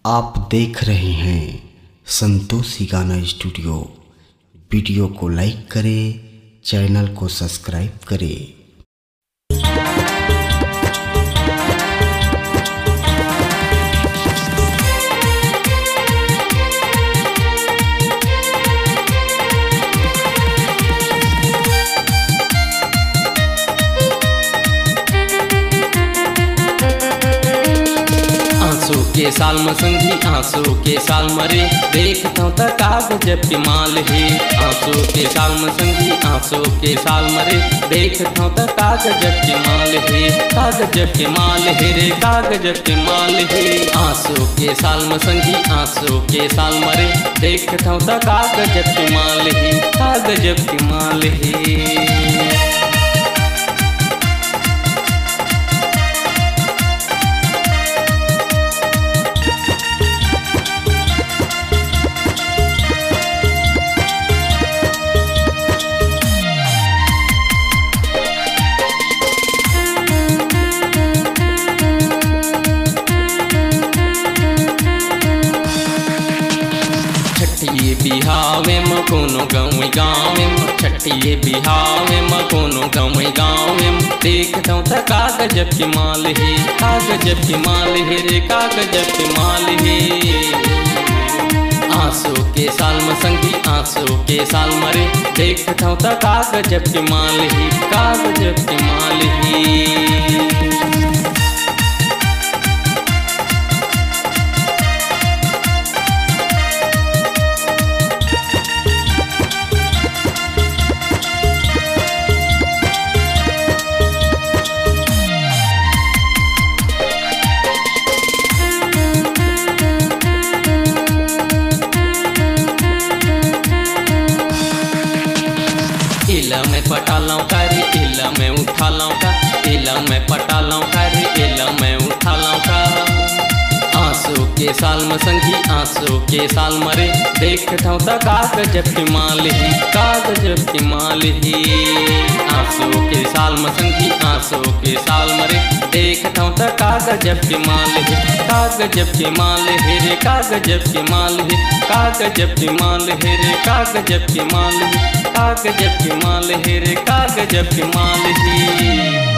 आप देख रहे हैं संतोषी गाना स्टूडियो। वीडियो को लाइक करें, चैनल को सब्सक्राइब करें। आंसू के साल मसंगी आंसू के साल मरे, देखता त कागज के माल है। आंसू के साल मसंगी आंसू के साल मरे, देखता त कागज के माल है। कागज के माल है रे कागज के माल है। आंसू के साल मसंगी आंसू के साल मरे, देखता त कागज के माल है। कागज के माल है। छठिए बिहावे म कोनो गाँव में, छठिए बिहावे म कोनो गाँव में, देखता त कागज के माल है। कागज के माल है रे कागज के माल है। आंसू के साल मसंगी आंसू के साल मरे, देखता त कागज के माल है। कागज के माल है। इला में पटा लाऊं कारी इला में उठा लाऊं का, इला में पटा लाऊं कारी इला में उठा लाऊं का। आंसू के साल मसंगी आंसू के साल मरे, देखता त कागज के माल है। कागज के माल है। आंसू के साल मसंगी आंसू के साल मरे, देखता त कागज के माल है। कागज के माल है रे कागज के माल है। कागज के माल है रे कागज के माल है। कागज के माल है रे कागज के माल है।